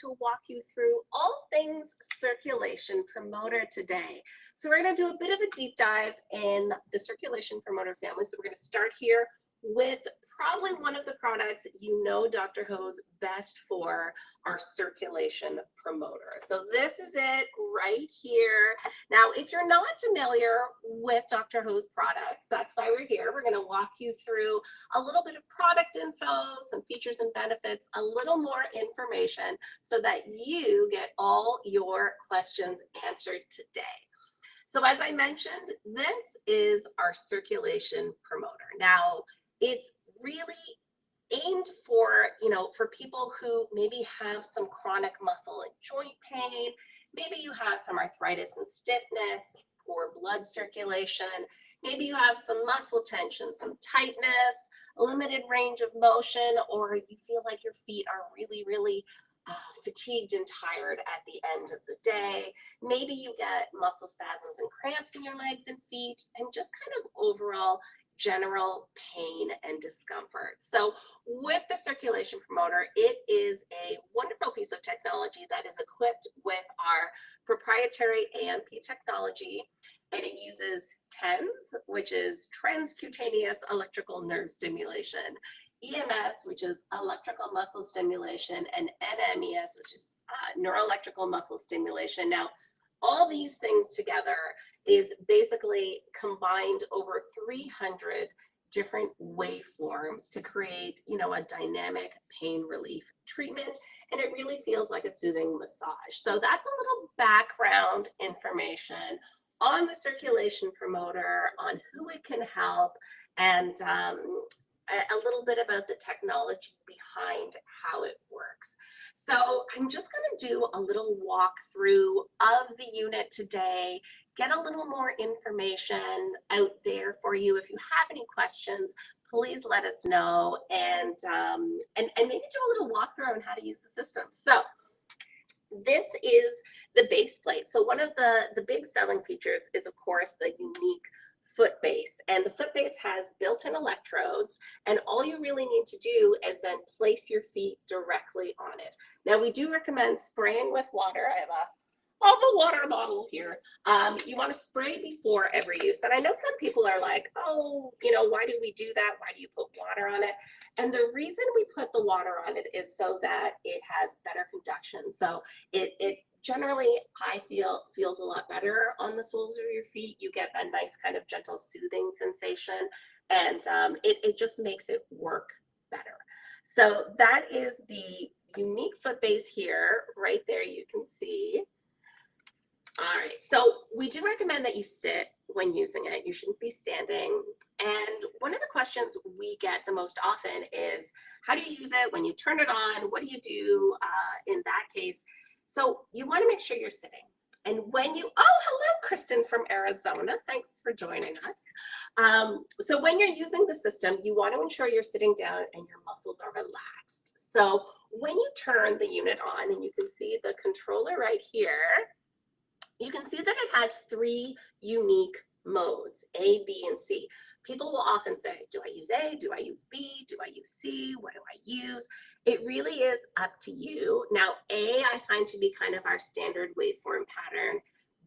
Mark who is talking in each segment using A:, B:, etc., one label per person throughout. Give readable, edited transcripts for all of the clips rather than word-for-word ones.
A: to walk you through all things circulation promoter today. So we're going to do a bit of a deep dive in the circulation promoter family. So we're going to start here with probably one of the products you know Dr. Ho's best for, our circulation promoter. So this is it right here. Now, if you're not familiar with Dr. Ho's products, that's why we're here. We're going to walk you through a little bit of product info, some features and benefits, a little more information so that you get all your questions answered today. So as I mentioned, this is our circulation promoter. Now, it's really aimed for, for people who maybe have some chronic muscle and joint pain, maybe you have some arthritis and stiffness, poor blood circulation, maybe you have some muscle tension, some tightness, a limited range of motion, or you feel like your feet are really fatigued and tired at the end of the day. Maybe you get muscle spasms and cramps in your legs and feet, and just kind of overall general pain and discomfort. So with the circulation promoter, it is a wonderful piece of technology that is equipped with our proprietary AMP technology, and it uses TENS, which is transcutaneous electrical nerve stimulation, EMS, which is electrical muscle stimulation, and NMES, which is neuroelectrical muscle stimulation. Now, all these things together is basically combined over 300 different waveforms to create, a dynamic pain relief treatment, and it really feels like a soothing massage. So that's a little background information on the circulation promoter, on who it can help, and a little bit about the technology behind how it works. So I'm just going to do a little walkthrough of the unit today, get a little more information out there for you. If you have any questions, please let us know, and maybe do a little walkthrough on how to use the system. So this is the base plate. So one of the big selling features is, of course, the unique foot base, and the foot base has built-in electrodes, and all you really need to do is then place your feet directly on it. Now, we do recommend spraying with water. I have a water bottle here. You want to spray before every use, and I know some people are like, oh, why do we do that? Why do you put water on it? And the reason we put the water on it is so that it has better conduction. So it generally, I feel, feels a lot better on the soles of your feet. You get a nice kind of gentle soothing sensation, and it just makes it work better. So that is the unique foot base here. Right there you can see. All right, so we do recommend that you sit when using it. You shouldn't be standing. And one of the questions we get the most often is, how do you use it? When you turn it on, what do you do in that case? So you want to make sure you're sitting. And when you, oh, hello, Kristen from Arizona. Thanks for joining us. So when you're using the system, you want to ensure you're sitting down and your muscles are relaxed. So when you turn the unit on, and you can see the controller right here, you can see that it has 3 unique modes, A, B, and C. People will often say, do I use A? Do I use B? Do I use C? What do I use? It really is up to you. Now, A, I find to be kind of our standard waveform pattern.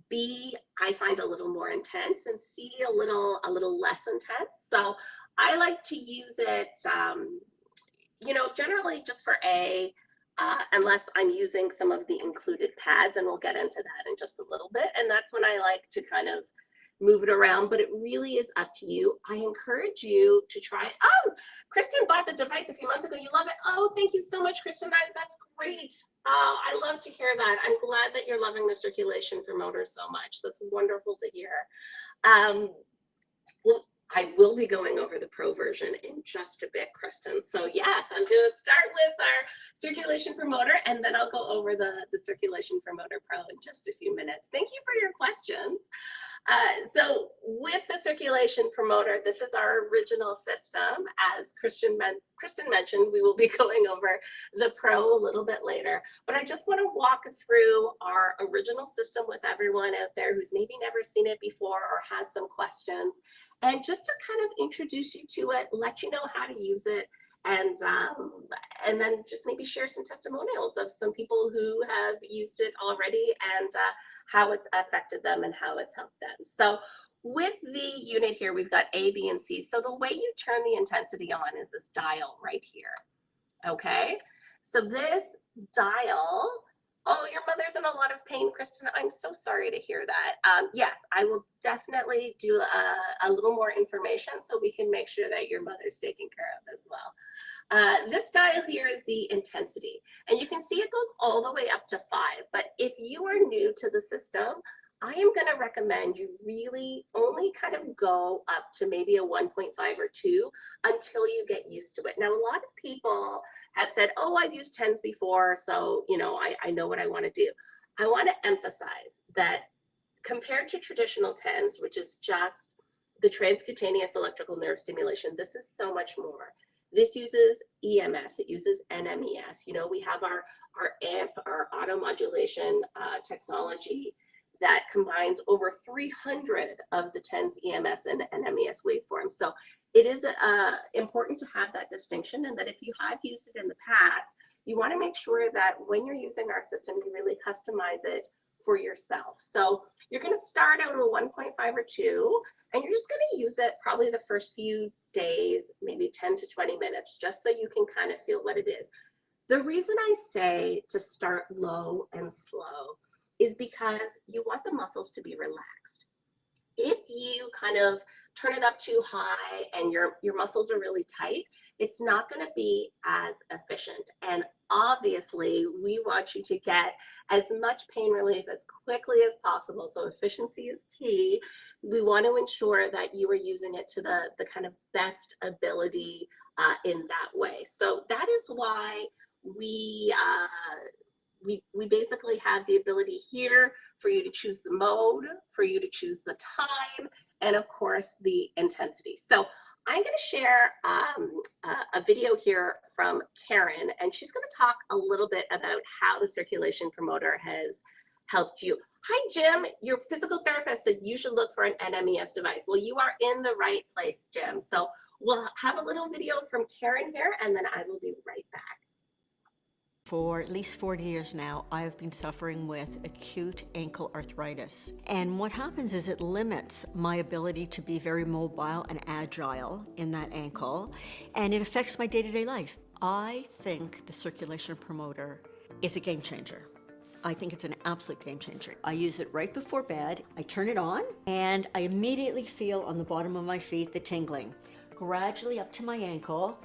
A: B, I find a little more intense, and C, a little less intense. So I like to use it, generally just for A, unless I'm using some of the included pads, and we'll get into that in just a little bit. And that's when I like to kind of move it around, but it really is up to you. I encourage you to try it. Oh, Kristen bought the device a few months ago. You love it. Oh, thank you so much, Kristen. That's great. I love to hear that. I'm glad that you're loving the circulation promoter so much. That's wonderful to hear. Well, I will be going over the pro version in just a bit, Kristen. So yes, I'm going to start with our circulation promoter, and then I'll go over the circulation promoter pro in just a few minutes. Thank you for your questions. So with the circulation promoter, this is our original system. As Kristen mentioned, we will be going over the pro a little bit later, but I just want to walk through our original system with everyone out there who's maybe never seen it before or has some questions, and just to kind of introduce you to it, let you know how to use it, and then just maybe share some testimonials of some people who have used it already and how it's affected them and how it's helped them. So with the unit here, we've got A, B, and C. So the way you turn the intensity on is this dial right here. Okay, so this dial, oh, your mother's in a lot of pain, Kristen. I'm so sorry to hear that. Yes, I will definitely do a little more information so we can make sure that your mother's taken care of as well. This dial here is the intensity, and you can see it goes all the way up to 5. But if you are new to the system, I am going to recommend you really only kind of go up to maybe a 1.5 or 2 until you get used to it. Now, a lot of people have said, oh, I've used 10s before, so I know what I want to do. I want to emphasize that compared to traditional 10s, which is just the transcutaneous electrical nerve stimulation, this is so much more. This uses EMS, it uses NMES. We have our AMP, our automodulation technology that combines over 300 of the 10's EMS and NMES waveforms. So it is important to have that distinction, and that if you have used it in the past, you want to make sure that when you're using our system, you really customize it for yourself. So you're going to start out with 1.5 or 2, and you're just going to use it probably the first few days, maybe 10 to 20 minutes, just so you can kind of feel what it is. The reason I say to start low and slow is because you want the muscles to be relaxed. If you kind of turn it up too high and your muscles are really tight, it's not going to be as efficient. And obviously, we want you to get as much pain relief as quickly as possible. So efficiency is key. We want to ensure that you are using it to the kind of best ability in that way. So that is why we basically have the ability here for you to choose the mode, for you to choose the time, and of course the intensity. So I'm going to share a video here from Karen, and she's going to talk a little bit about how the circulation promoter has helped you. Hi, Jim. Your physical therapist said you should look for an NMES device. Well, you are in the right place, Jim. So we'll have a little video from Karen here, and then I will be right back.
B: For at least 40 years now, I've been suffering with acute ankle arthritis. And what happens is it limits my ability to be very mobile and agile in that ankle, and it affects my day-to-day life. I think the circulation promoter is a game changer. I think it's an absolute game changer. I use it right before bed. I turn it on, and I immediately feel on the bottom of my feet the tingling, gradually up to my ankle.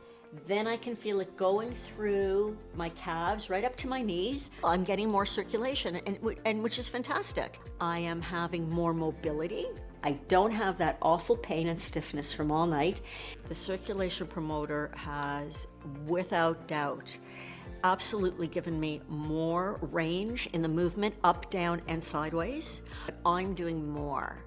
B: Then I can feel it going through my calves, right up to my knees. I'm getting more circulation, and which is fantastic. I am having more mobility. I don't have that awful pain and stiffness from all night. The circulation promoter has, without doubt, absolutely given me more range in the movement, up, down, and sideways. But I'm doing more,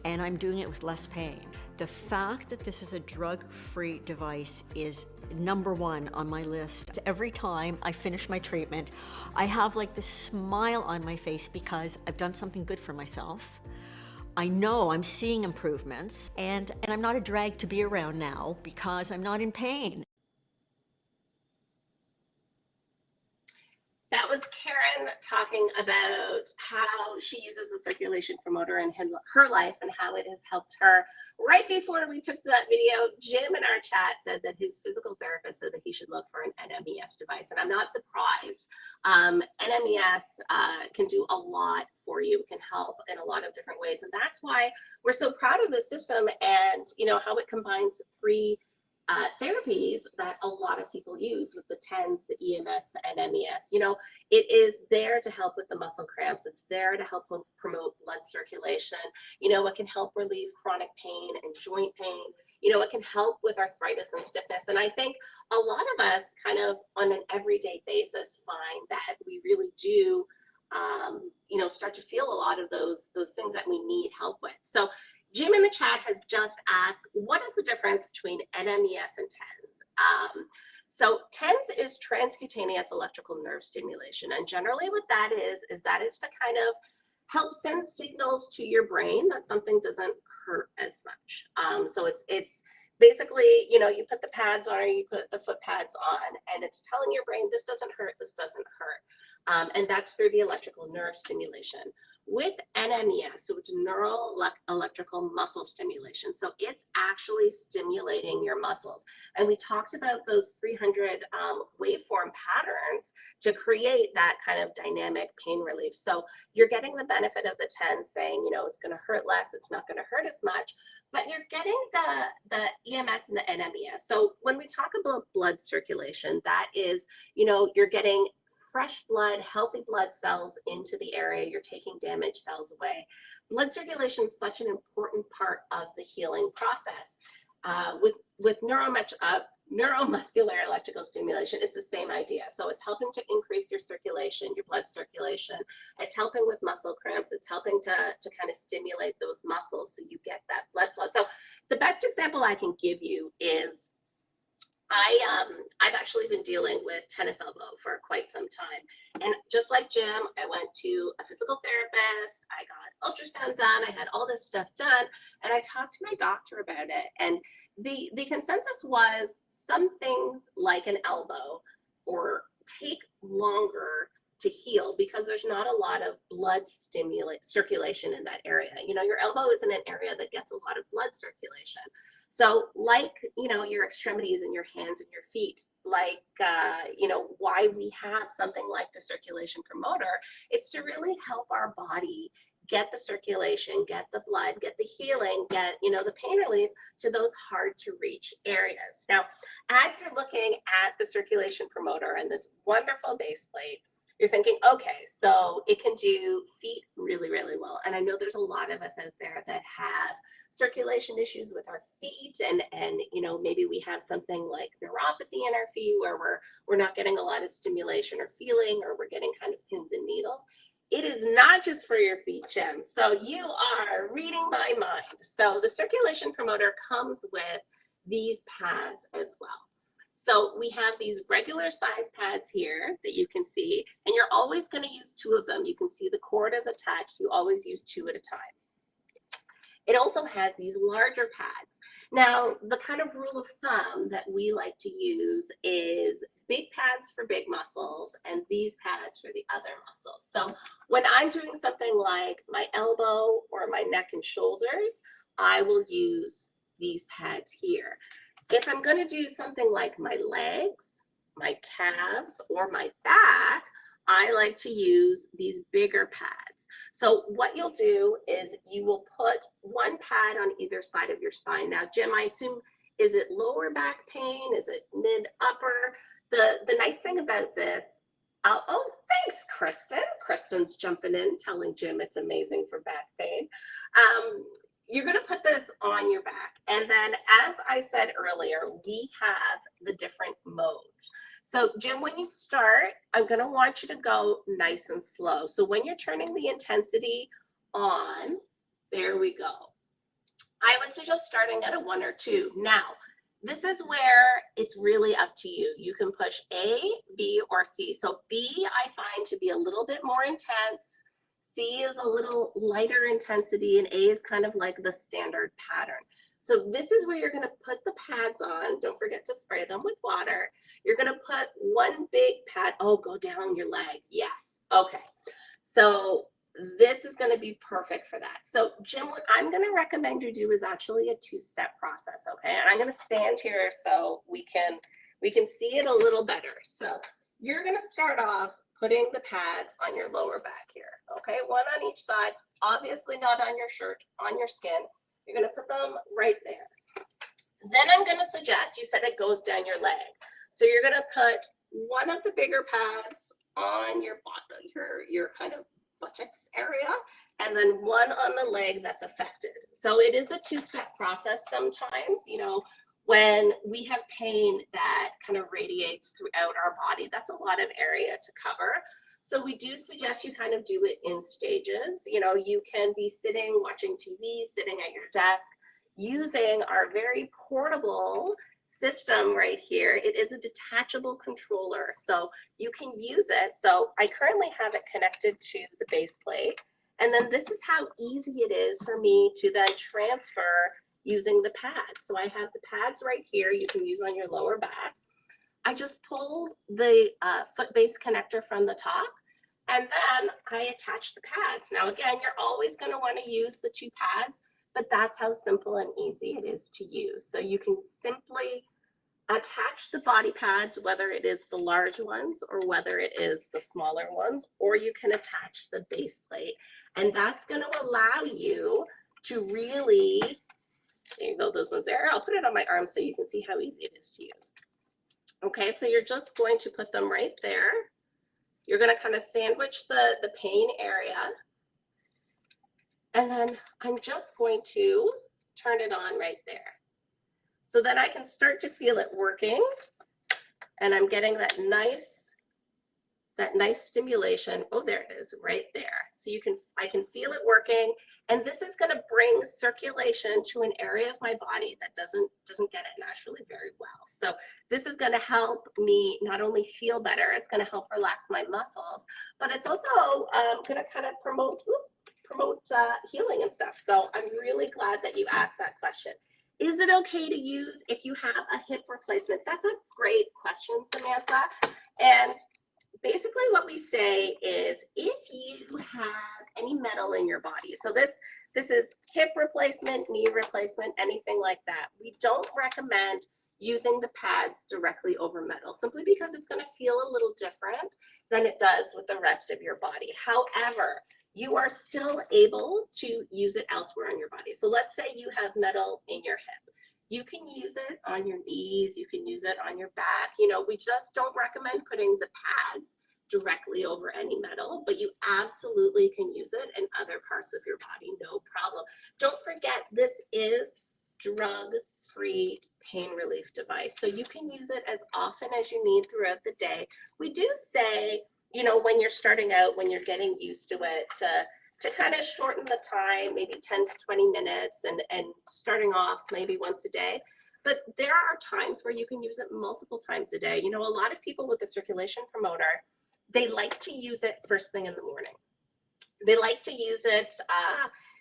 B: and I'm doing it with less pain. The fact that this is a drug-free device is number one on my list. Every time I finish my treatment, I have like this smile on my face because I've done something good for myself. I know I'm seeing improvements, and I'm not a drag to be around now because I'm not in pain.
A: That was Karen talking about how she uses the circulation promoter in her life and how it has helped her. Right before we took that video, Jim in our chat said that his physical therapist said that he should look for an NMES device, and I'm not surprised. NMES can do a lot for you, can help in a lot of different ways, and that's why we're so proud of this system and how it combines 3 therapies that a lot of people use with the 10s, the EMS, the NMES. It is there to help with the muscle cramps. It's there to help promote blood circulation. It can help relieve chronic pain and joint pain. It can help with arthritis and stiffness. And I think a lot of us kind of on an everyday basis find that we really do start to feel a lot of those things that we need help with. So Jim in the chat has just asked, what is the difference between NMES and TENS? So TENS is transcutaneous electrical nerve stimulation. And generally what that is to kind of help send signals to your brain that something doesn't hurt as much. So it's basically, you know, you put the pads on or you put the foot pads on, and it's telling your brain, this doesn't hurt, this doesn't hurt. And that's through the electrical nerve stimulation. With NMES, so it's neural electrical muscle stimulation. So it's actually stimulating your muscles. And we talked about those 300 waveform patterns to create that kind of dynamic pain relief. So you're getting the benefit of the 10 saying, you know, it's going to hurt less, it's not going to hurt as much, but you're getting the EMS and the NMES. So when we talk about blood circulation, that is, you know, you're getting fresh blood, healthy blood cells into the area, you're taking damaged cells away. Blood circulation is such an important part of the healing process. With neuromuscular electrical stimulation, it's the same idea. So it's helping to increase your circulation, your blood circulation. It's helping with muscle cramps. It's helping to kind of stimulate those muscles so you get that blood flow. So the best example I can give you is I've actually been dealing with tennis elbow for quite some time. And just like Jim, I went to a physical therapist, I got ultrasound done, I had all this stuff done, and I talked to my doctor about it. And the consensus was some things like an elbow or take longer to heal because there's not a lot of blood circulation in that area. You know, your elbow isn't an area that gets a lot of blood circulation. So like, you know, your extremities and your hands and your feet, like, you know, why we have something like the circulation promoter, it's to really help our body get the circulation, get the blood, get the healing, get, you know, the pain relief to those hard to reach areas. Now, as you're looking at the circulation promoter and this wonderful base plate, you're thinking, okay, so it can do feet really, really well. And I know there's a lot of us out there that have circulation issues with our feet, and you know, maybe we have something like neuropathy in our feet where we're not getting a lot of stimulation or feeling, or we're getting kind of pins and needles. It is not just for your feet, Jim. So you are reading my mind. So the circulation promoter comes with these pads as well. So we have these regular size pads here that you can see, and you're always going to use 2 of them. You can see the cord is attached. You always use 2 at a time. It also has these larger pads. Now, the kind of rule of thumb that we like to use is big pads for big muscles and these pads for the other muscles. So when I'm doing something like my elbow or my neck and shoulders, I will use these pads here. If I'm going to do something like my legs, my calves, or my back, I like to use these bigger pads. So what you'll do is you will put one pad on either side of your spine. Now, Jim, I assume, is it lower back pain? Is it mid upper? The nice thing about this, oh, thanks, Kristen. Kristen's jumping in, telling Jim it's amazing for back pain. You're going to put this on your back. And then, as I said earlier, we have the different modes. So Jim, when you start, I'm going to want you to go nice and slow. So when you're turning the intensity on, there we go. I would suggest starting at a 1 or 2. Now, this is where it's really up to you. You can push A, B, or C. So B, I find to be a little bit more intense. C is a little lighter intensity, and A is kind of like the standard pattern. So this is where you're going to put the pads on. Don't forget to spray them with water. You're going to put one big pad. Oh, go down your leg. Yes. Okay. So this is going to be perfect for that. So Jim, what I'm going to recommend you do is actually a 2-step process. Okay. And I'm going to stand here so we can see it a little better. So you're going to start off putting the pads on your lower back here. Okay. One on each side, obviously not on your shirt, on your skin. You're going to put them right there. Then I'm going to suggest, you said it goes down your leg. So you're going to put one of the bigger pads on your bottom, your kind of buttocks area, and then one on the leg that's affected. So it is a 2-step process sometimes, you know, when we have pain that kind of radiates throughout our body, that's a lot of area to cover. So we do suggest you kind of do it in stages. You know, you can be sitting, watching TV, sitting at your desk, using our very portable system right here. It is a detachable controller, so you can use it. So I currently have it connected to the base plate. And then this is how easy it is for me to then transfer using the pads. So I have the pads right here you can use on your lower back. I just pull the foot base connector from the top, and then I attach the pads. Now again, you're always going to want to use the two pads, but that's how simple and easy it is to use. So you can simply attach the body pads, whether it is the large ones or whether it is the smaller ones, or you can attach the base plate. And that's going to allow you to really, there you go, those ones there. I'll put it on my arm so you can see how easy it is to use. Okay, so you're just going to put them right there. You're going to kind of sandwich the pain area. And then I'm just going to turn it on right there. So then I can start to feel it working, and I'm getting that nice stimulation. Oh, there it is, right there. So I can feel it working, and this is going to bring circulation to an area of my body that doesn't get it naturally very well. So this is going to help me not only feel better, it's going to help relax my muscles, but it's also going to kind of promote healing and stuff. So I'm really glad that you asked that question. Is it okay to use if you have a hip replacement? That's a great question, Samantha. And basically what we say is if you have any metal in your body, so this is hip replacement, knee replacement, anything like that, we don't recommend using the pads directly over metal, simply because it's going to feel a little different than it does with the rest of your body. However, you are still able to use it elsewhere on your body. So let's say you have metal in your hip. You can use it on your knees, you can use it on your back. You know, we just don't recommend putting the pads directly over any metal, but you absolutely can use it in other parts of your body, no problem. Don't forget, this is drug-free pain relief device. So you can use it as often as you need throughout the day. We do say, you know, when you're starting out, when you're getting used to it, to kind of shorten the time, maybe 10 to 20 minutes, and starting off maybe once a day. But there are times where you can use it multiple times a day. You know, a lot of people with the circulation promoter, they like to use it first thing in the morning. They like to use it,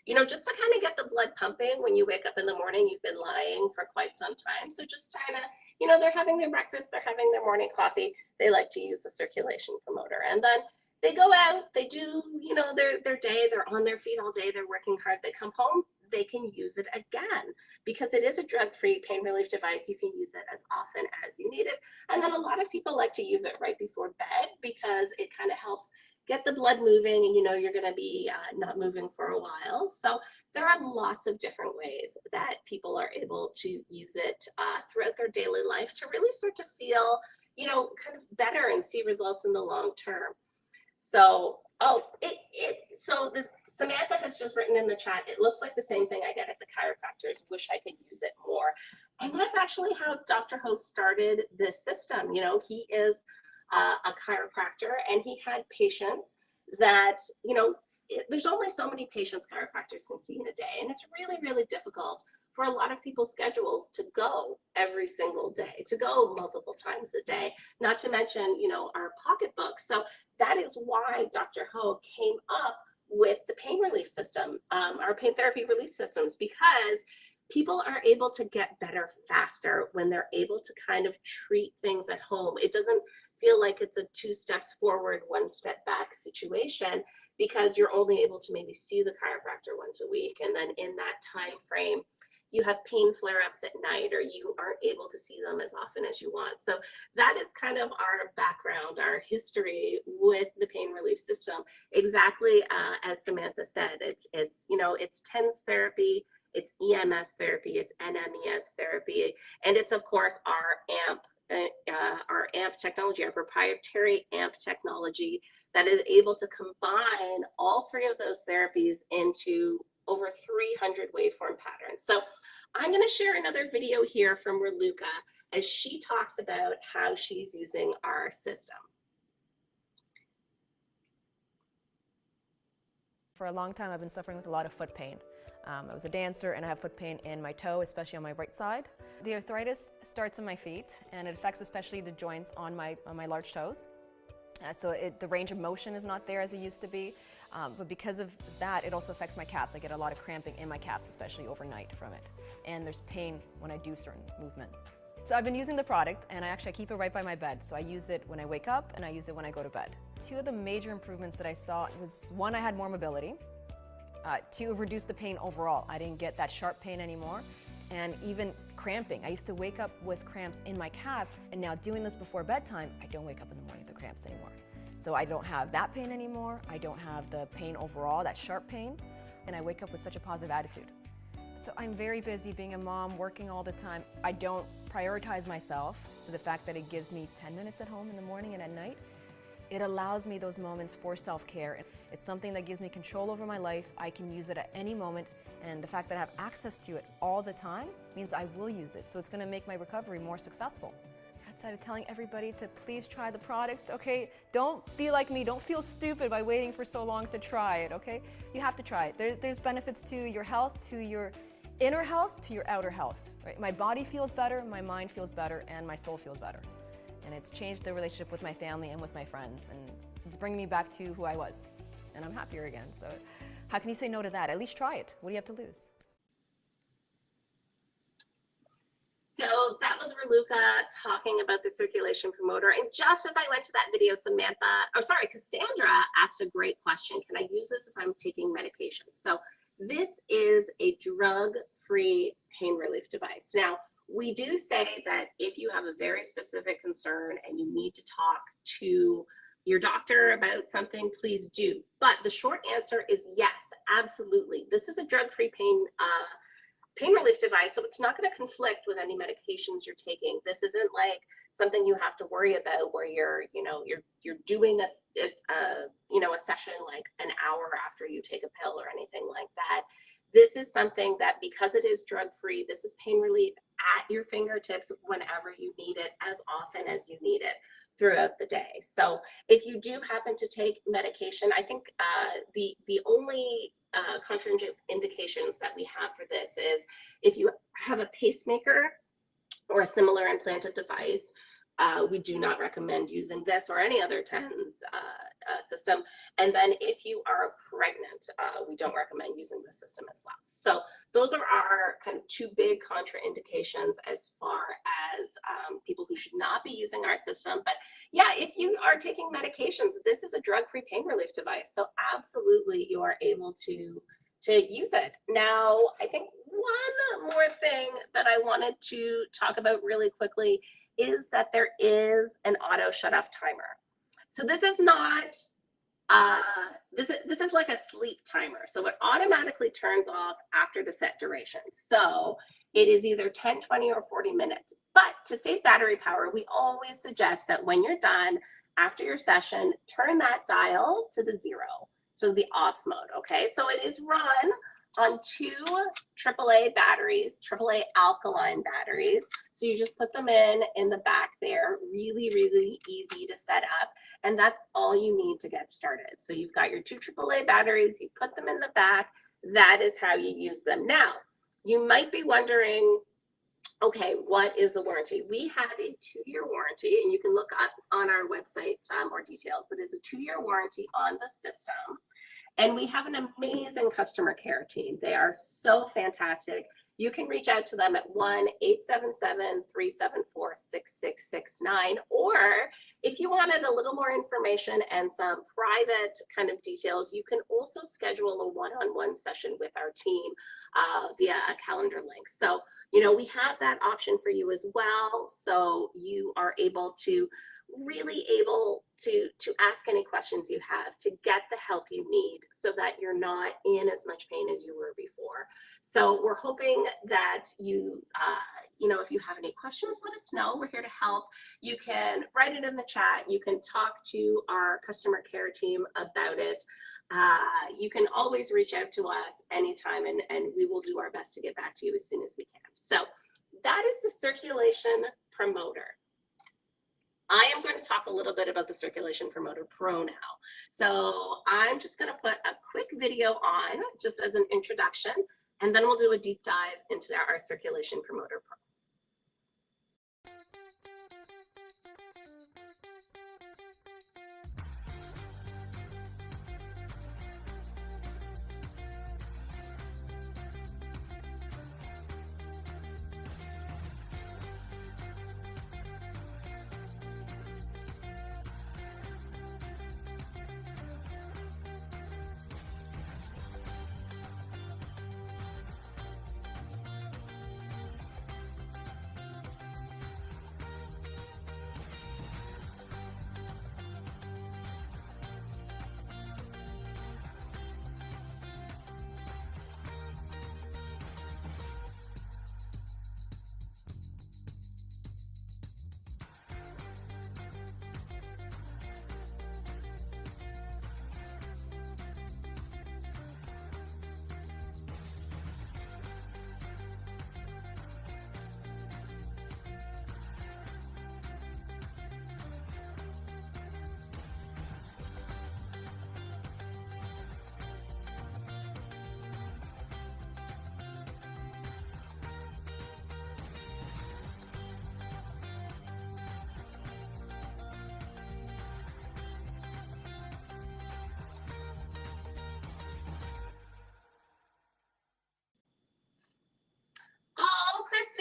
A: you know, just to kind of get the blood pumping when you wake up in the morning. You've been lying for quite some time. So just kind of, you know, they're having their breakfast, they're having their morning coffee. They like to use the circulation promoter. And then they go out, they do, you know, their day, they're on their feet all day, they're working hard. They come home, they can use it again because it is a drug-free pain relief device. You can use it as often as you need it. And then a lot of people like to use it right before bed because it kind of helps get the blood moving, and you know you're going to be not moving for a while. So there are lots of different ways that people are able to use it throughout their daily life to really start to feel, you know, kind of better and see results in the long term. So, so this Samantha has just written in the chat, it looks like the same thing I get at the chiropractors. Wish I could use it more. And that's actually how Dr. Ho started this system. You know, he is a chiropractor, and he had patients that, you know, there's only so many patients chiropractors can see in a day, and it's really, really difficult for a lot of people's schedules to go every single day, to go multiple times a day, not to mention, you know, our pocketbooks. So that is why Dr. Ho came up with the pain relief system, our pain therapy release systems, because people are able to get better faster when they're able to kind of treat things at home. It doesn't feel like it's a 2 steps forward, 1 step back situation, because you're only able to maybe see the chiropractor once a week. And then in that time frame, you have pain flare-ups at night, or you aren't able to see them as often as you want. So that is kind of our background, our history with the pain relief system. Exactly as Samantha said, it's you know, it's TENS therapy, it's EMS therapy, it's NMES therapy, and it's of course our AMP technology, our proprietary AMP technology that is able to combine all 3 of those therapies into over 300 waveform patterns. So I'm going to share another video here from Raluca as she talks about how she's using our system.
C: For a long time, I've been suffering with a lot of foot pain. I was a dancer, and I have foot pain in my toe, especially on my right side. The arthritis starts in my feet, and it affects especially the joints on my large toes. The range of motion is not there as it used to be. But because of that, it also affects my calves. I get a lot of cramping in my calves, especially overnight from it. And there's pain when I do certain movements. So I've been using the product, and I keep it right by my bed. So I use it when I wake up, and I use it when I go to bed. Two of the major improvements that I saw was, one, I had more mobility. Two, reduce the pain overall. I didn't get that sharp pain anymore. And even cramping. I used to wake up with cramps in my calves, and now doing this before bedtime, I don't wake up in the morning with the cramps anymore. So I don't have that pain anymore. I don't have the pain overall, that sharp pain, and I wake up with such a positive attitude. So I'm very busy being a mom, working all the time. I don't prioritize myself, so the fact that it gives me 10 minutes at home in the morning and at night, it allows me those moments for self-care. It's something that gives me control over my life. I can use it at any moment, and the fact that I have access to it all the time means I will use it. So it's gonna make my recovery more successful. Outside of telling everybody to please try the product, okay? Don't be like me, don't feel stupid by waiting for so long to try it, okay? You have to try it. There's benefits to your health, to your inner health, to your outer health, right? My body feels better, my mind feels better, and my soul feels better. And it's changed the relationship with my family and with my friends, and it's bringing me back to who I was. And I'm happier again, so how can you say no to that? At least try it. What do you have to lose?
A: So that was Raluca talking about the circulation promoter. And just as I went to that video, Cassandra asked a great question. Can I use this as I'm taking medication? So this is a drug-free pain relief device. Now, we do say that if you have a very specific concern and you need to talk to your doctor about something, please do. But the short answer is yes, absolutely. This is a drug-free pain relief device, so it's not going to conflict with any medications you're taking. This isn't like something you have to worry about where you're doing a session like an hour after you take a pill or anything like that. This is something that, because it is drug-free, this is pain relief at your fingertips whenever you need it, as often as you need it throughout the day. So if you do happen to take medication, I think the only contraindications that we have for this is if you have a pacemaker or a similar implanted device. We do not recommend using this or any other TENS system. And then if you are pregnant, we don't recommend using this system as well. So those are our kind of two big contraindications as far as people who should not be using our system. But yeah, if you are taking medications, this is a drug-free pain relief device. So absolutely you are able to use it. Now, I think one more thing that I wanted to talk about really quickly is that there is an auto shut-off timer. So this is not, this is like a sleep timer. So it automatically turns off after the set duration. So it is either 10, 20, or 40 minutes. But to save battery power, we always suggest that when you're done, after your session, turn that dial to the 0. So the off mode, okay? So it is run on 2 AAA batteries, AAA alkaline batteries. So you just put them in the back there, really, really easy to set up. And that's all you need to get started. So you've got your 2 AAA batteries, you put them in the back. That is how you use them. Now, you might be wondering, okay, what is the warranty? We have a 2-year warranty, and you can look up on our website more details, but it's a 2-year warranty on the system. And we have an amazing customer care team. They are so fantastic. You can reach out to them at 1-877-374-6669. Or if you wanted a little more information and some private kind of details, you can also schedule a one-on-one session with our team via a calendar link. So, we have that option for you as well. So you are really able to ask any questions you have, to get the help you need so that you're not in as much pain as you were before. So we're hoping that if you have any questions, let us know. We're here to help. You can write it in the chat. You can talk to our customer care team about it. You can always reach out to us anytime, and we will do our best to get back to you as soon as we can. So that is the circulation promoter. I am going to talk a little bit about the Circulation Promoter Pro now. So I'm just going to put a quick video on just as an introduction, and then we'll do a deep dive into our Circulation Promoter Pro.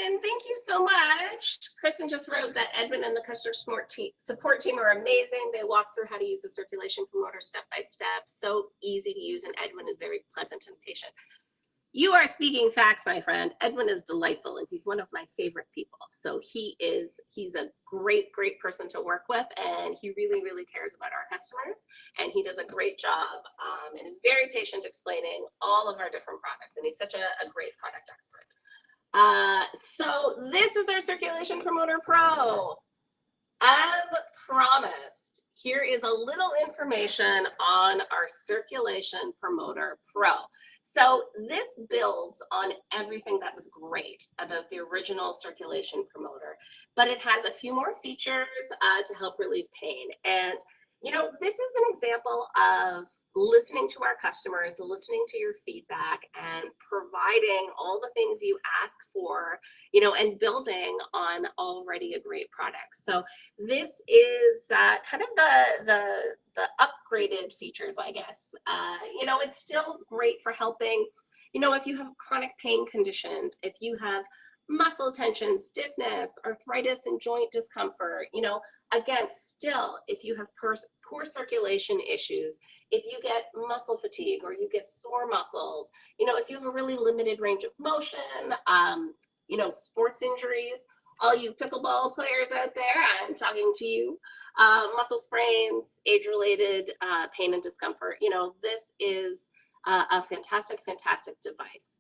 A: Kristen. Thank you so much. Kristen just wrote that Edwin and the customer support team are amazing. They walk through how to use the circulation promoter step by step. So easy to use, and Edwin is very pleasant and patient. You are speaking facts, my friend. Edwin is delightful, and he's one of my favorite people. So he's a great person to work with, and he really cares about our customers, and he does a great job and is very patient explaining all of our different products, and he's such a great product expert. So this is our Circulation Promoter Pro. As promised, here is a little information on our Circulation Promoter Pro. So this builds on everything that was great about the original Circulation Promoter, but it has a few more features to help relieve pain. And, you know, this is an example of listening to our customers, listening to your feedback, and providing all the things you ask for, you know, and building on already a great product. So this is kind of the upgraded features, I guess. You know, it's still great for helping, you know, if you have chronic pain conditions, if you have muscle tension, stiffness, arthritis, and joint discomfort, you know, again, still, if you have poor circulation issues, if you get muscle fatigue or you get sore muscles, you know, if you have a really limited range of motion, you know, sports injuries, all you pickleball players out there, I'm talking to you, muscle sprains, age-related pain and discomfort, you know, this is a fantastic device.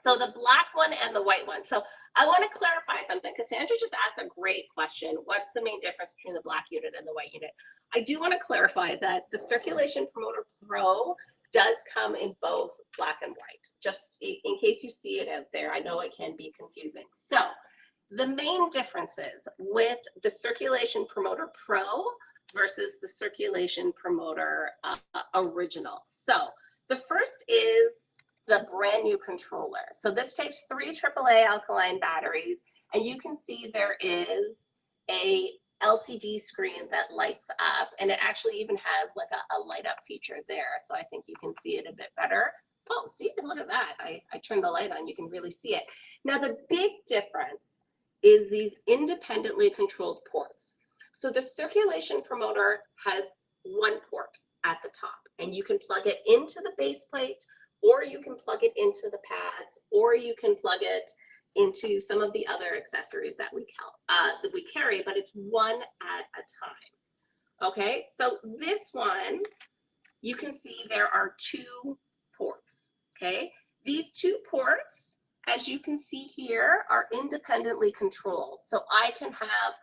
A: So the black one and the white one. So I want to clarify something. Cassandra just asked a great question. What's the main difference between the black unit and the white unit? I do want to clarify that the Circulation Promoter Pro does come in both black and white, just in case you see it out there. I know it can be confusing. So the main differences with the Circulation Promoter Pro versus the Circulation Promoter Original. So the first is the brand new controller. So this takes 3 AAA alkaline batteries, and you can see there is a LCD screen that lights up, and it actually even has like a light up feature there. So I think you can see it a bit better. Oh, see, look at that. I turned the light on, you can really see it. Now the big difference is these independently controlled ports. So the Circulation Promoter has one port at the top, and you can plug it into the base plate, or you can plug it into the pads, or you can plug it into some of the other accessories that we carry, but it's one at a time. Okay, so this one, you can see there are 2 ports, okay? These 2 ports, as you can see here, are independently controlled. So I can have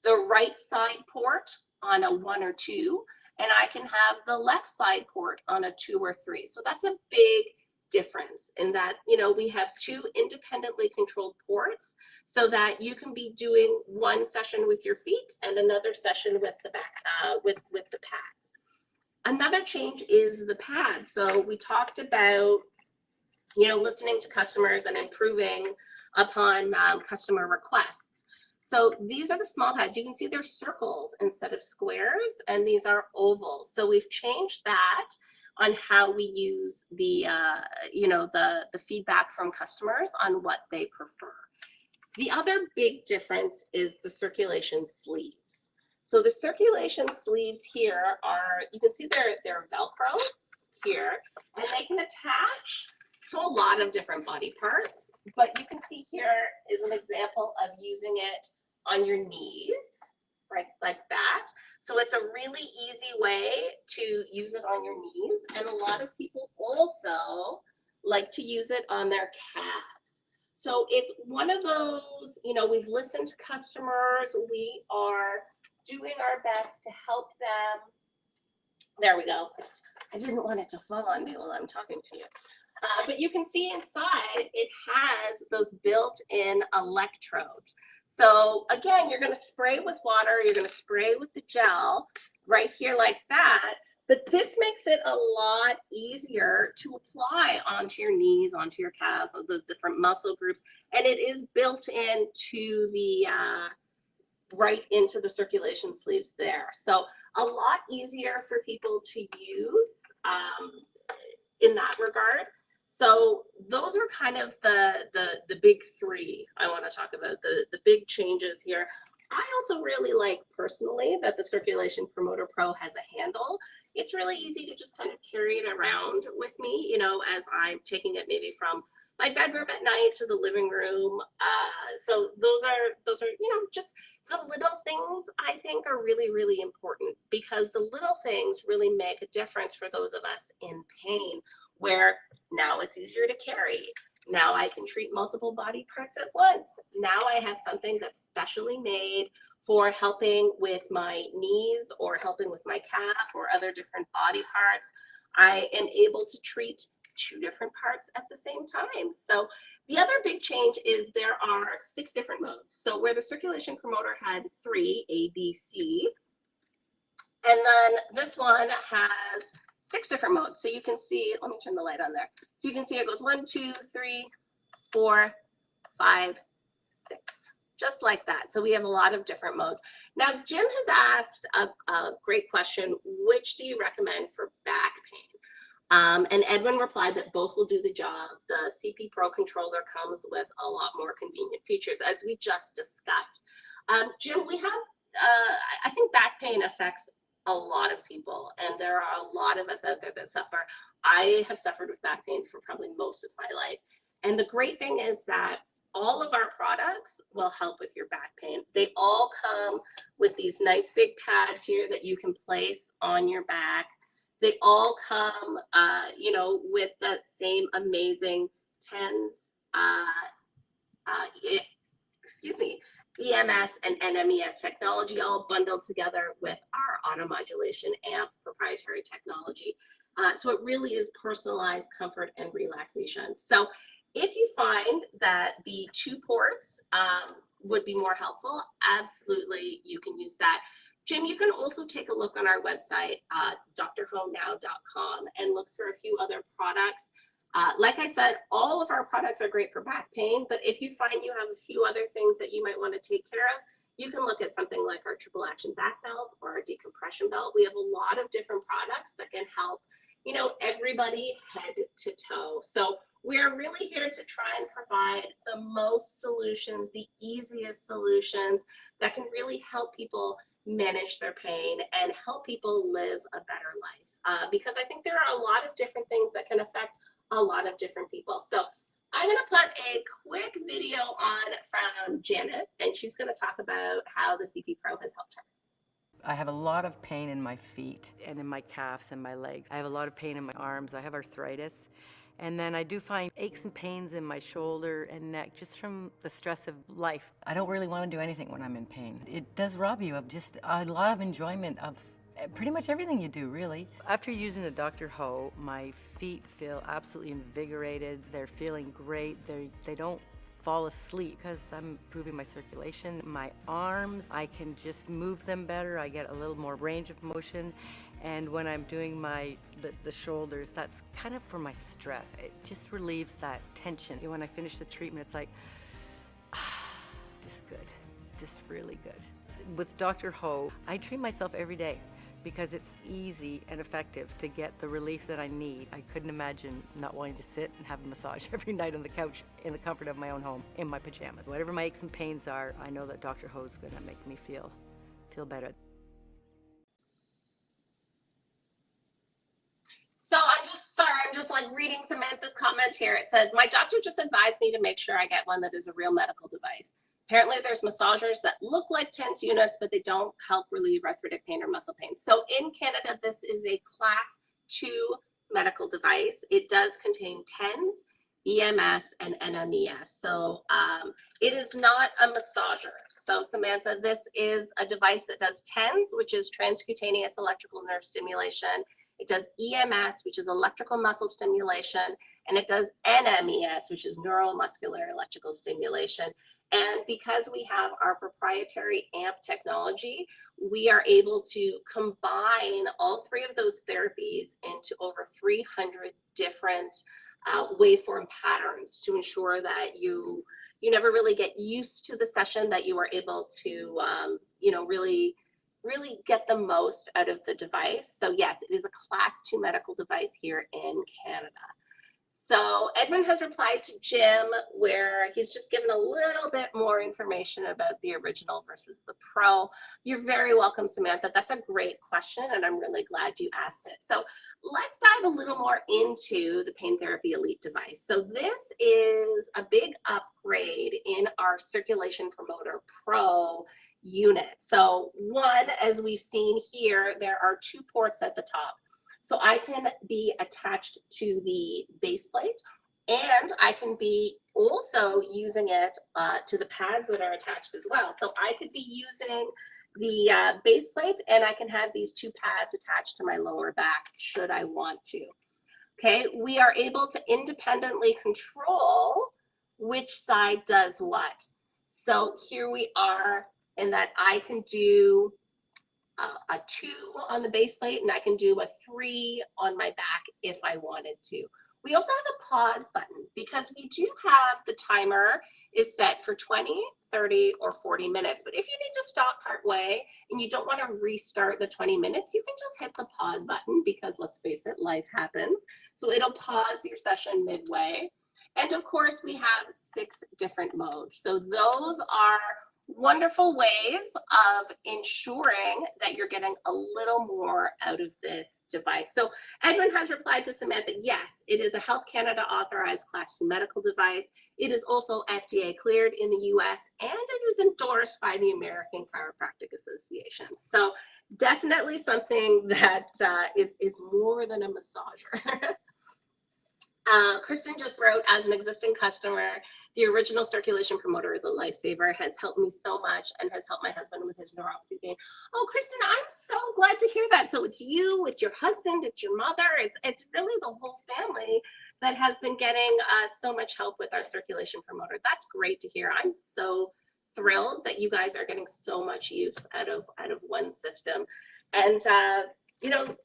A: the right side port on a 1 or 2, and I can have the left side port on a 2 or 3. So that's a big difference in that, you know, we have 2 independently controlled ports so that you can be doing one session with your feet and another session with the back, with the pads. Another change is the pads. So we talked about, you know, listening to customers and improving upon customer requests. So these are the small pads. You can see they're circles instead of squares, and these are ovals. So we've changed that on how we use the, you know, the feedback from customers on what they prefer. The other big difference is the circulation sleeves. So the circulation sleeves here are, you can see they're Velcro here, and they can attach to a lot of different body parts, but you can see here is an example of using it on your knees, right, like that. So it's a really easy way to use it on your knees, and a lot of people also like to use it on their calves. So it's one of those, you know, we've listened to customers, we are doing our best to help them. There we go. I didn't want it to fall on me while I'm talking to you. But you can see inside it has those built-in electrodes. So again, you're going to spray with water, you're going to spray with the gel right here like that, but this makes it a lot easier to apply onto your knees, onto your calves, on those different muscle groups, and it is built into the right into the circulation sleeves there. So a lot easier for people to use in that regard. So those are kind of the big three I want to talk about, the big changes here. I also really like personally that the Circulation Promoter Pro has a handle. It's really easy to just kind of carry it around with me, you know, as I'm taking it maybe from my bedroom at night to the living room. So those are, you know, just the little things I think are really, really important, because the little things really make a difference for those of us in pain, where now it's easier to carry. Now I can treat multiple body parts at once. Now I have something that's specially made for helping with my knees or helping with my calf or other different body parts. I am able to treat two different parts at the same time. So the other big change is there are 6 different modes. So where the circulation promoter had 3, A, B, C, and then this one has 6 different modes. So you can see, let me turn the light on there. So you can see it goes 1, 2, 3, 4, 5, 6, just like that. So we have a lot of different modes. Now, Jim has asked a great question: which do you recommend for back pain? And Edwin replied that both will do the job. The CP Pro controller comes with a lot more convenient features, as we just discussed. Jim, we have, I think back pain affects a lot of people, and there are a lot of us out there that suffer. I have suffered with back pain for probably most of my life. And the great thing is that all of our products will help with your back pain. They all come with these nice big pads here that you can place on your back. They all come, you know, with that same amazing TENS, excuse me, EMS and NMES technology, all bundled together with our automodulation amp proprietary technology. So it really is personalized comfort and relaxation. So if you find that the 2 ports would be more helpful, absolutely you can use that. Jim, you can also take a look on our website, drhonow.com, and look through a few other products. Like I said, all of our products are great for back pain, but if you find you have a few other things that you might want to take care of, you can look at something like our triple action back belt or our decompression belt. We have a lot of different products that can help, you know, everybody head to toe. So we're really here to try and provide the most solutions, the easiest solutions that can really help people manage their pain and help people live a better life. Because I think there are a lot of different things that can affect a lot of different people. So I'm going to put a quick video on from Janet, and she's going to talk about how the CP Pro has helped her.
D: I have a lot of pain in my feet and in my calves and my legs. I have a lot of pain in my arms. I have arthritis. And then I do find aches and pains in my shoulder and neck just from the stress of life. I don't really want to do anything when I'm in pain. It does rob you of just a lot of enjoyment of pretty much everything you do, really. After using the Dr. Ho, my feet feel absolutely invigorated. They're feeling great. They don't fall asleep because I'm improving my circulation. My arms, I can just move them better. I get a little more range of motion. And when I'm doing the shoulders, that's kind of for my stress. It just relieves that tension. When I finish the treatment, it's like, just good. It's just really good. With Dr. Ho, I treat myself every day because it's easy and effective to get the relief that I need. I couldn't imagine not wanting to sit and have a massage every night on the couch in the comfort of my own home in my pajamas. Whatever my aches and pains are, I know that Dr. Ho is going to make me feel better.
A: So I'm just like reading Samantha's comment here. It said, my doctor just advised me to make sure I get one that is a real medical device. Apparently there's massagers that look like TENS units, but they don't help relieve arthritic pain or muscle pain. So in Canada, this is a class 2 medical device. It does contain TENS, EMS, and NMES. So it is not a massager. So Samantha, this is a device that does TENS, which is transcutaneous electrical nerve stimulation. It does EMS, which is electrical muscle stimulation, and it does NMES, which is neuromuscular electrical stimulation. And because we have our proprietary AMP technology, we are able to combine all 3 of those therapies into over 300 different waveform patterns to ensure that you never really get used to the session, that you are able to, you know, really get the most out of the device. So yes, it is a class 2 medical device here in Canada. So Edmund has replied to Jim where he's just given a little bit more information about the original versus the Pro. You're very welcome, Samantha. That's a great question, and I'm really glad you asked it. So let's dive a little more into the Pain Therapy Elite device. So this is a big upgrade in our Circulation Promoter Pro unit. So one, as we've seen here, there are 2 ports at the top. So I can be attached to the base plate, and I can be also using it to the pads that are attached as well. So I could be using the base plate, and I can have these 2 pads attached to my lower back should I want to. Okay, we are able to independently control which side does what. So here we are in that I can do a 2 on the base plate, and I can do a 3 on my back if I wanted to. We also have a pause button because we do have the timer is set for 20, 30, or 40 minutes. But if you need to stop part way and you don't want to restart the 20 minutes, you can just hit the pause button because let's face it, life happens. So it'll pause your session midway. And of course, we have 6 different modes. So those are wonderful ways of ensuring that you're getting a little more out of this device. So Edwin has replied to Samantha, yes, it is a Health Canada authorized Class 2 medical device. It is also FDA cleared in the US, and it is endorsed by the American Chiropractic Association. So definitely something that is more than a massager. Kristen just wrote, as an existing customer, the original circulation promoter is a lifesaver, has helped me so much, and has helped my husband with his neuropathy pain. Oh, Kristen, I'm so glad to hear that. So it's you, it's your husband, it's your mother, it's really the whole family that has been getting so much help with our circulation promoter. That's great to hear. I'm so thrilled that you guys are getting so much use out of one system. And you know,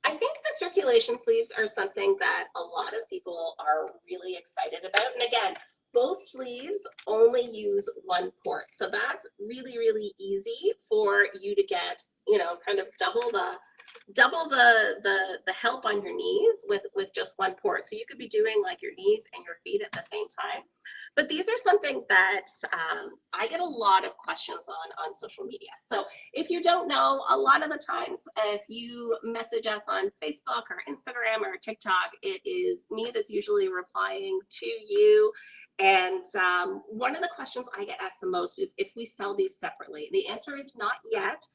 A: I think the circulation sleeves are something that a lot of people are really excited about. And again, both sleeves only use 1 port. So that's really, really easy for you to get, you know, kind of double the help on your knees with just 1 port. So you could be doing like your knees and your feet at the same time. But these are something that I get a lot of questions on social media. So if you don't know, a lot of the times if you message us on Facebook or Instagram or TikTok, it is me that's usually replying to you. And one of the questions I get asked the most is if we sell these separately. The answer is not yet.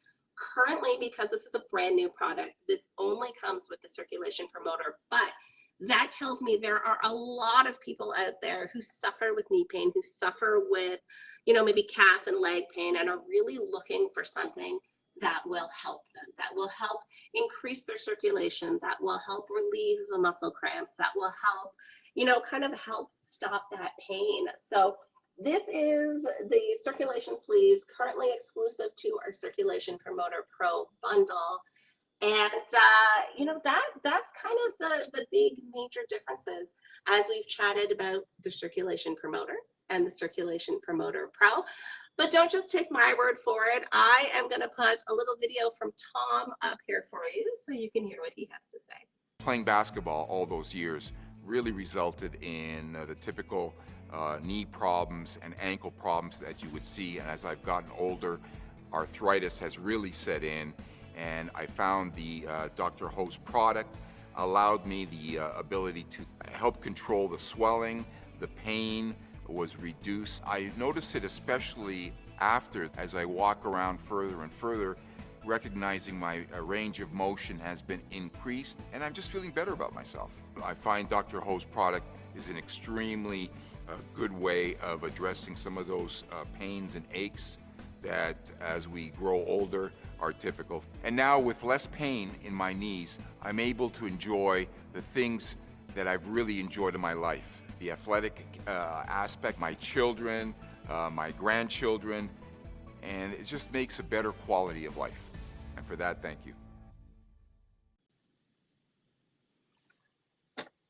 A: Currently, because this is a brand new product, this only comes with the circulation promoter, but that tells me there are a lot of people out there who suffer with knee pain, who suffer with, you know, maybe calf and leg pain, and are really looking for something that will help them, that will help increase their circulation, that will help relieve the muscle cramps, that will help, you know, kind of help stop that pain. So this is the circulation sleeves, currently exclusive to our Circulation Promoter Pro bundle. And you know, that's kind of the big major differences as we've chatted about the Circulation Promoter and the Circulation Promoter Pro. But don't just take my word for it. I am going to put a little video from Tom up here for you so you can hear what he has to say.
E: Playing basketball all those years really resulted in the typical knee problems and ankle problems that you would see. And as I've gotten older, arthritis has really set in. And I found the Dr. Ho's product allowed me the ability to help control the swelling, the pain was reduced. I noticed it especially after, as I walk around further and further, recognizing my range of motion has been increased, and I'm just feeling better about myself. I find Dr. Ho's product is an extremely good way of addressing some of those pains and aches that as we grow older are typical. And now with less pain in my knees, I'm able to enjoy the things that I've really enjoyed in my life. The athletic aspect, my children, my grandchildren, and it just makes a better quality of life. And for that, thank you.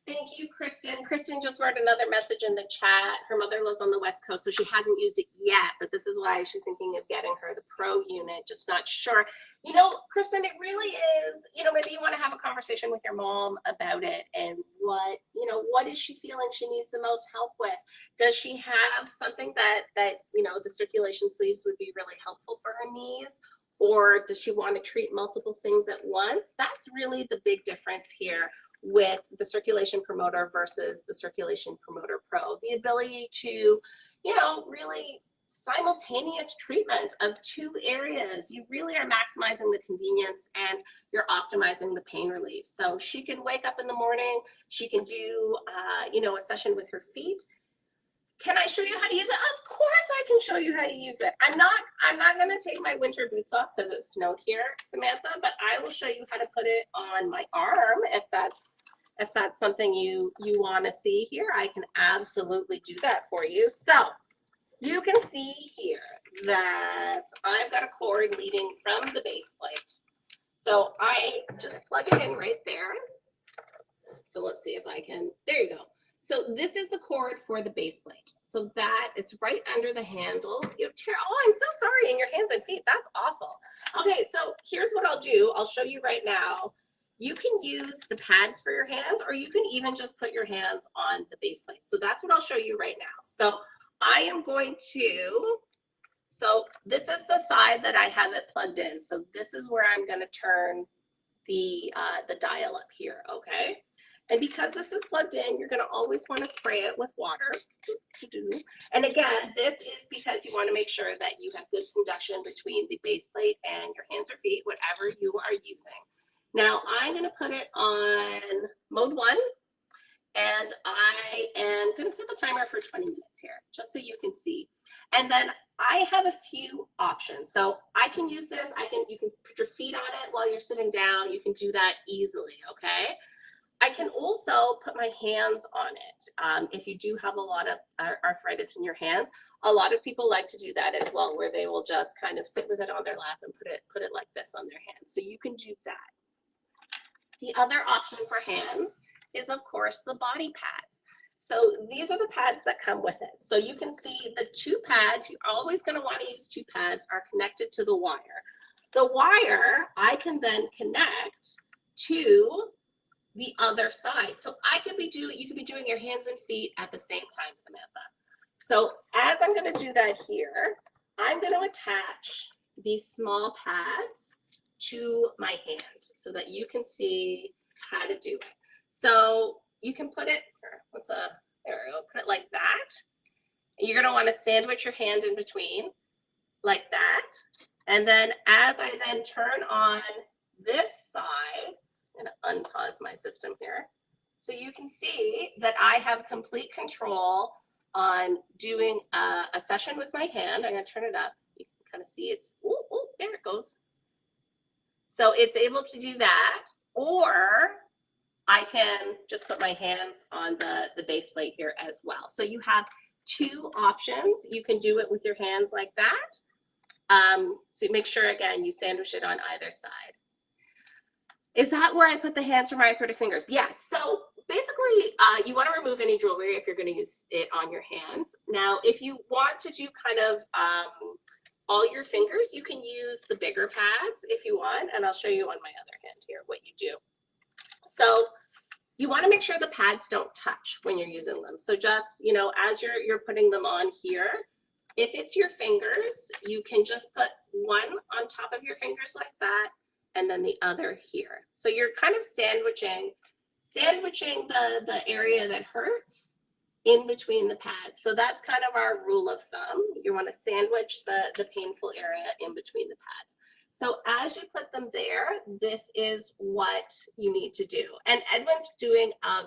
A: Thank you, Kristen. Kristen just wrote another message in the chat. Her mother lives on the West Coast, so she hasn't used it yet, but this is why she's thinking of getting her the Pro unit, just not sure. You know, Kristen, it really is, you know, maybe you want to have a conversation with your mom about it and what, you know, what is she feeling she needs the most help with? Does she have something that, you know, the circulation sleeves would be really helpful for her knees? Or does she want to treat multiple things at once? That's really the big difference here with the circulation promoter versus the circulation promoter pro. The ability to, you know, really simultaneous treatment of two areas. You really are maximizing the convenience and you're optimizing the pain relief. So she can wake up in the morning, she can do, you know, a session with her feet. Can I show you how to use it? Of course I can show you how to use it. I'm not going to take my winter boots off because it snowed here, Samantha, but I will show you how to put it on my arm if that's something you want to see here. I can absolutely do that for you. So you can see here that I've got a cord leading from the base plate. So I just plug it in right there. So let's see if I can, there you go. So this is the cord for the base plate. So that it's right under the handle. You have oh, I'm so sorry, in your hands and feet. That's awful. Okay, so here's what I'll do. I'll show you right now. You can use the pads for your hands, or you can even just put your hands on the base plate. So that's what I'll show you right now. So I am going to, so this is the side that I have it plugged in. So this is where I'm going to turn the dial up here, okay? And because this is plugged in, you're going to always want to spray it with water. And again, this is because you want to make sure that you have good conduction between the base plate and your hands or feet, whatever you are using. Now I'm going to put it on mode 1, and I am going to set the timer for 20 minutes here, just so you can see. And then I have a few options. So I can use this. You can put your feet on it while you're sitting down. You can do that easily, okay? I can also put my hands on it. If you do have a lot of arthritis in your hands, a lot of people like to do that as well, where they will just kind of sit with it on their lap and put it like this on their hands. So you can do that. The other option for hands is, of course, the body pads. So these are the pads that come with it. So you can see the two pads, you're always going to want to use two pads, are connected to the wire. The wire I can then connect to the other side. So you could be doing your hands and feet at the same time, Samantha. So as I'm going to do that here, I'm going to attach these small pads to my hand so that you can see how to do it. So you can put it, there we go, put it like that. You're going to want to sandwich your hand in between like that. And then as I then turn on this side, I'm going to unpause my system here. So you can see that I have complete control on doing a session with my hand. I'm going to turn it up. You can kind of see it's, there it goes. So it's able to do that, or I can just put my hands on the base plate here as well. So you have two options. You can do it with your hands like that. So make sure, again, you sandwich it on either side. Is that where I put the hands for my arthritic fingers? Yes. So basically, you want to remove any jewelry if you're going to use it on your hands. Now, if you want to do kind of all your fingers, you can use the bigger pads if you want, and I'll show you on my other hand here what you do. So you want to make sure the pads don't touch when you're using them. So just, you know, as you're putting them on here, if it's your fingers, you can just put one on top of your fingers like that, and then the other here. So you're kind of sandwiching the area that hurts in between the pads. So that's kind of our rule of thumb. You want to sandwich the painful area in between the pads. So as you put them there, this is what you need to do. And Edwin's doing a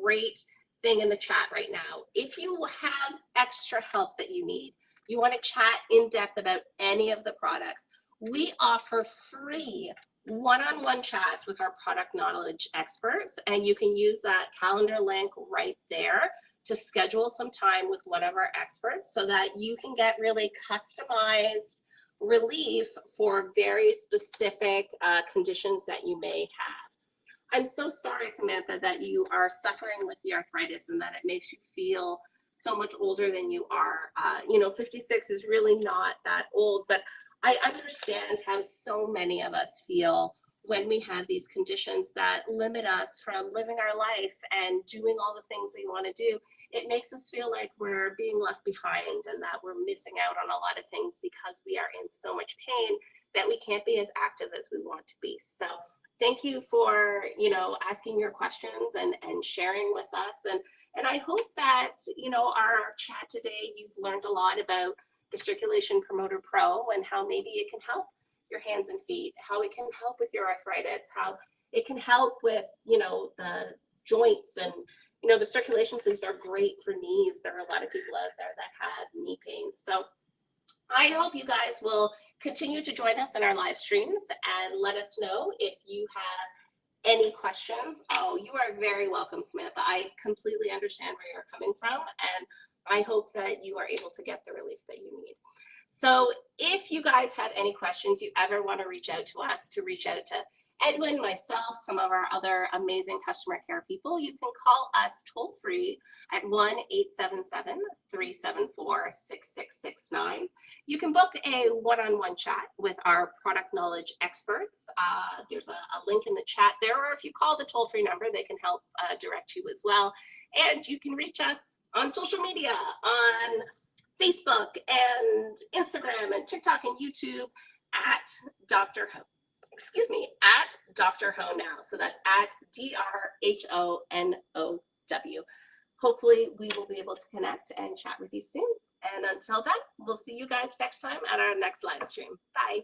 A: great thing in the chat right now. If you have extra help that you need, you want to chat in depth about any of the products, we offer free one-on-one chats with our product knowledge experts, and you can use that calendar link right there to schedule some time with one of our experts so that you can get really customized relief for very specific conditions that you may have. I'm so sorry, Samantha, that you are suffering with the arthritis and that it makes you feel so much older than you are. 56 is really not that old, but I understand how so many of us feel when we have these conditions that limit us from living our life and doing all the things we want to do. It makes us feel like we're being left behind and that we're missing out on a lot of things because we are in so much pain that we can't be as active as we want to be. So thank you for, asking your questions and sharing with us. And I hope that, our chat today, you've learned a lot about the Circulation Promoter Pro and how maybe it can help your hands and feet, how it can help with your arthritis, how it can help with, the joints. And, the circulation sleeves are great for knees. There are a lot of people out there that have knee pain. So I hope you guys will continue to join us in our live streams and let us know if you have any questions. Oh, you are very welcome, Samantha. I completely understand where you're coming from, and I hope that you are able to get the relief that you need. So if you guys have any questions you ever want to reach out to us, to reach out to Edwin, myself, some of our other amazing customer care people, you can call us toll free at 1-877-374-6669. You can book a one-on-one chat with our product knowledge experts. There's a link in the chat there, or if you call the toll-free number, they can help direct you as well. And you can reach us on social media, on Facebook and Instagram and TikTok and YouTube at Dr. Ho. At Dr. Ho Now. So that's at DRHONOW. Hopefully we will be able to connect and chat with you soon. And until then, we'll see you guys next time at our next live stream. Bye.